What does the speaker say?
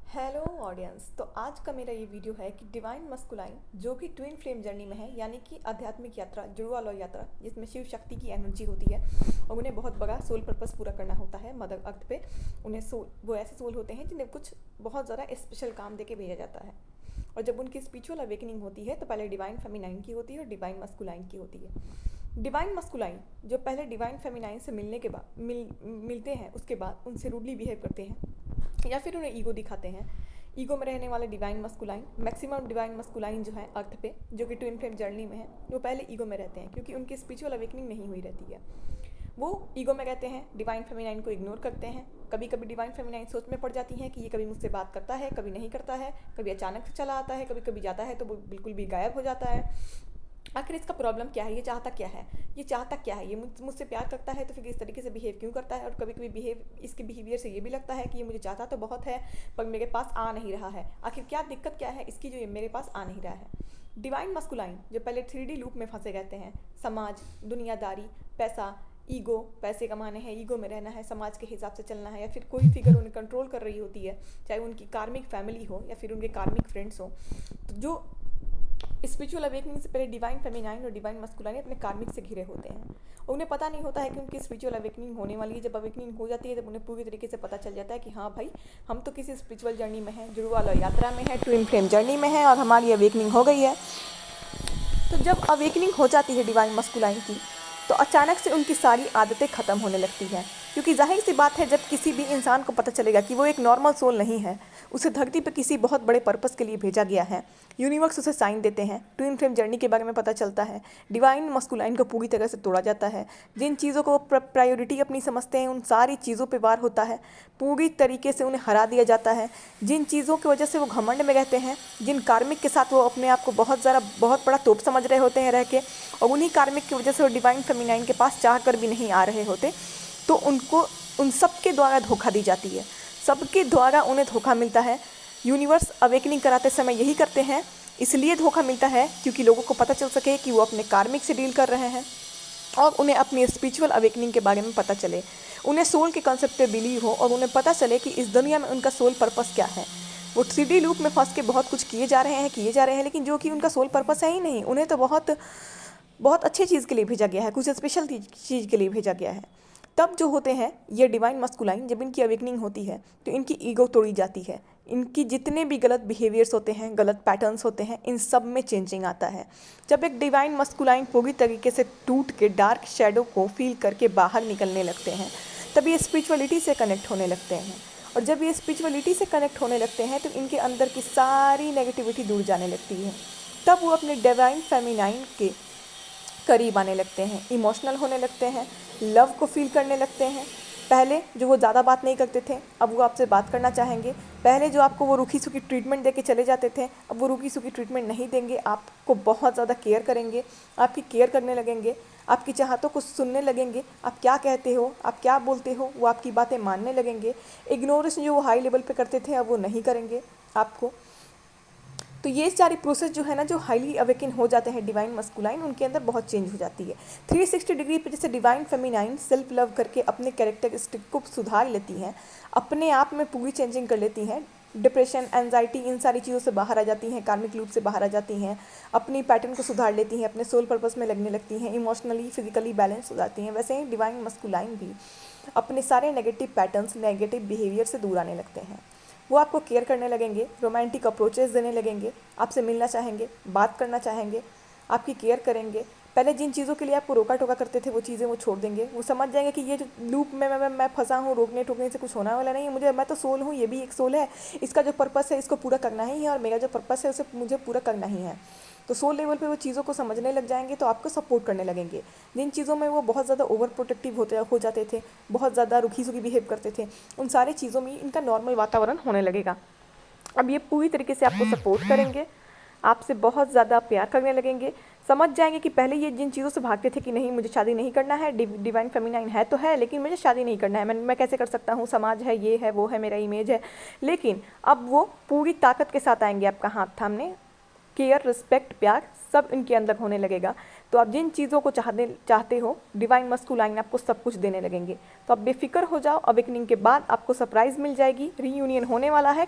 Hello audience. तो आज का मेरा ये वीडियो है कि डिवाइन मस्कुलाइन जो भी ट्विन फ्लेम जर्नी में है, यानी कि आध्यात्मिक यात्रा, जुड़वा लौ यात्रा, जिसमें शिव शक्ति की एनर्जी होती है और उन्हें बहुत बड़ा सोल पर्पस पूरा करना होता है मदर अर्थ पे। उन्हें सोल, वो ऐसे सोल होते हैं जिन्हें कुछ बहुत ज़्यादा स्पेशल काम दे के भेजा जाता है। और जब उनकी स्पिरिचुअल अवेकनिंग होती है तो पहले डिवाइन फेमिनाइन की होती है और डिवाइन मस्कुलाइन की होती है। डिवाइन मस्कुलाइन जो पहले डिवाइन फेमिनाइन से मिलने के बाद मिलते हैं, उसके बाद उनसे रूडली बिहेव करते हैं या फिर उन्हें ईगो दिखाते हैं। ईगो में रहने वाले divine masculine, maximum divine masculine जो है अर्थ पे, जो कि ट्विन फ्लेम जर्नी में है, वो पहले ईगो में रहते हैं क्योंकि उनकी स्पिरिचुअल अवेकनिंग नहीं हुई रहती है। वो ईगो में रहते हैं, डिवाइन फेमिनाइन को इग्नोर करते हैं। कभी कभी डिवाइन फेमिनाइन सोच में पड़ जाती हैं कि ये कभी मुझसे बात करता है, कभी नहीं करता है, कभी अचानक से चला आता है, कभी कभी जाता है तो वो बिल्कुल भी गायब हो जाता है। आखिर इसका प्रॉब्लम क्या है, ये चाहता क्या है, ये चाहता क्या है, ये मुझसे प्यार करता है तो फिर इस तरीके से बिहेव क्यों करता है। और कभी कभी इसके बिहेवियर से ये भी लगता है कि ये मुझे चाहता तो बहुत है पर मेरे पास आ नहीं रहा है। आखिर क्या दिक्कत क्या है इसकी जो ये मेरे पास आ नहीं रहा है। डिवाइन मस्कुलाइन जो पहले 3D लूप में फंसे रहते हैं, समाज, दुनियादारी, पैसा, ईगो, पैसे कमाने हैं, ईगो में रहना है, समाज के हिसाब से चलना है, या फिर कोई फिगर उन्हें कंट्रोल कर रही होती है, चाहे उनकी कार्मिक फैमिली हो या फिर उनके कार्मिक फ्रेंड्स हो। तो जो स्पिरिचुअल अवेकनिंग से पहले डिवाइन फेमिनाइन और डिवाइन मस्कुलाइन अपने कार्मिक से घिरे होते हैं। उन्हें पता नहीं होता है कि उनकी स्पिरिचुअल अवेकनिंग होने वाली है। जब अवेकनिंग हो जाती है तब उन्हें पूरी तरीके से पता चल जाता है कि हाँ भाई, हम तो किसी स्पिरिचुअल जर्नी में हैं, जुड़वा लौ यात्रा में है, ट्विन फ्लेम जर्नी में है और हमारी अवेकनिंग हो गई है। तो जब अवेकनिंग हो जाती है डिवाइन मस्कुलाइन की, तो अचानक से उनकी सारी आदतें ख़त्म होने लगती हैं। क्योंकि जाहिर सी बात है, जब किसी भी इंसान को पता चलेगा कि वो एक नॉर्मल सोल नहीं है, उसे धरती पर किसी बहुत बड़े पर्पस के लिए भेजा गया है, यूनिवर्स उसे साइन देते हैं, ट्विन फ्लेम जर्नी के बारे में पता चलता है, डिवाइन मस्कुलाइन को पूरी तरह से तोड़ा जाता है। जिन चीज़ों को प्रायोरिटी अपनी समझते हैं उन सारी चीज़ों पर वार होता है, पूरी तरीके से उन्हें हरा दिया जाता है। जिन चीज़ों की वजह से वो घमंड में रहते हैं, जिन कार्मिक के साथ वो अपने आप को बहुत बड़ा तोप समझ रहे होते हैं रह के, और उन्हीं कार्मिक की वजह से वो डिवाइन फेमिनाइन के पास चाह कर भी नहीं आ रहे होते, तो उनको उन सब के द्वारा धोखा दी जाती है। सबके द्वारा उन्हें धोखा मिलता है। यूनिवर्स अवेकनिंग कराते समय यही करते हैं, इसलिए धोखा मिलता है क्योंकि लोगों को पता चल सके कि वो अपने कार्मिक से डील कर रहे हैं और उन्हें अपनी स्पिरिचुअल अवेकनिंग के बारे में पता चले, उन्हें सोल के कॉन्सेप्ट पे बिलीव हो और उन्हें पता चले कि इस दुनिया में उनका सोल पर्पस क्या है। वो 3D लूप में फंस के बहुत कुछ किए जा रहे हैं, लेकिन जो कि उनका सोल पर्पस है ही नहीं। उन्हें तो बहुत बहुत अच्छी चीज़ के लिए भेजा गया है, कुछ स्पेशल चीज़ के लिए भेजा गया है। तब जो होते हैं ये डिवाइन मस्कुलाइन, जब इनकी अवेकनिंग होती है तो इनकी ईगो तोड़ी जाती है। इनकी जितने भी गलत बिहेवियर्स होते हैं, गलत पैटर्न्स होते हैं, इन सब में चेंजिंग आता है। जब एक डिवाइन मस्कुलाइन पूरी तरीके से टूट के डार्क शेडो को फील करके बाहर निकलने लगते हैं, तब ये स्पिरिचुअलिटी से कनेक्ट होने लगते हैं। और जब ये स्पिरिचुअलिटी से कनेक्ट होने लगते हैं तो इनके अंदर की सारी नेगेटिविटी दूर जाने लगती है। तब वो अपने डिवाइन फेमिनाइन के करीब आने लगते हैं, इमोशनल होने लगते हैं, लव को फील करने लगते हैं। पहले जो वो ज़्यादा बात नहीं करते थे, अब वो आपसे बात करना चाहेंगे। पहले जो आपको वो रूखी सूखी ट्रीटमेंट दे के चले जाते थे, अब वो रूखी सूखी ट्रीटमेंट नहीं देंगे, आपको बहुत ज़्यादा केयर करेंगे, आपकी केयर करने लगेंगे, आपकी चाहतों को सुनने लगेंगे। आप क्या कहते हो, आप क्या बोलते हो, वो आपकी बातें मानने लगेंगे। इग्नोरेंस जो वो हाई लेवल पे करते थे, अब वो नहीं करेंगे आपको। तो ये सारी प्रोसेस जो है ना, जो हाईली अवेकन हो जाते हैं डिवाइन मस्कुलाइन, उनके अंदर बहुत चेंज हो जाती है। 360 डिग्री पे जैसे डिवाइन फेमिनाइन सेल्फ लव करके अपने कैरेक्टरिस्टिक को सुधार लेती हैं, अपने आप में पूरी चेंजिंग कर लेती हैं, डिप्रेशन, एंजाइटी, इन सारी चीज़ों से बाहर आ जाती हैं, कार्मिक लूप से बाहर आ जाती हैं, अपनी पैटर्न को सुधार लेती हैं, अपने सोल पर्पस में लगने लगती हैं, इमोशनली फिजिकली बैलेंस हो जाती हैं। वैसे ही डिवाइन मस्कुलाइन भी अपने सारे नेगेटिव पैटर्न्स, नेगेटिव बिहेवियर से दूर आने लगते हैं। वो आपको केयर करने लगेंगे, रोमांटिक अप्रोचेस देने लगेंगे, आपसे मिलना चाहेंगे, बात करना चाहेंगे, आपकी केयर करेंगे। पहले जिन चीज़ों के लिए आपको रोका टोका करते थे वो चीज़ें वो छोड़ देंगे। वो समझ जाएंगे कि ये जो लूप में मैं फंसा हूँ, रोकने टोकने से कुछ होने वाला नहीं है। मैं तो सोल हूँ, ये भी एक सोल है, इसका जो पर्पस है इसको पूरा करना ही है और मेरा जो पर्पस है उसे मुझे पूरा करना ही है। तो सोल लेवल पे वो चीज़ों को समझने लग जाएंगे, तो आपको सपोर्ट करने लगेंगे। जिन चीज़ों में वो बहुत ज़्यादा ओवर प्रोटेक्टिव हो जाते थे, बहुत ज़्यादा रुखी सुखी बिहेव करते थे, उन सारी चीज़ों में इनका नॉर्मल वातावरण होने लगेगा। अब ये पूरी तरीके से आपको सपोर्ट करेंगे, आपसे बहुत ज़्यादा प्यार करने लगेंगे। समझ जाएंगे कि पहले ये जिन चीज़ों से भागते थे कि नहीं मुझे शादी नहीं करना है, डिवाइन फेमिनाइन है तो है लेकिन मुझे शादी नहीं करना है, मैं कैसे कर सकता हूँ, समाज है, ये है, वो है, मेरा इमेज है। लेकिन अब वो पूरी ताकत के साथ आएंगे आपका हाथ थामने। केयर, रिस्पेक्ट, प्यार सब इनके अंदर होने लगेगा। तो आप जिन चीज़ों को चाहते हो, डिवाइन मस्कुलाइन आपको सब कुछ देने लगेंगे। तो आप बेफिक्र हो जाओ, अवेकनिंग के बाद आपको सरप्राइज़ मिल जाएगी, रीयूनियन होने वाला है।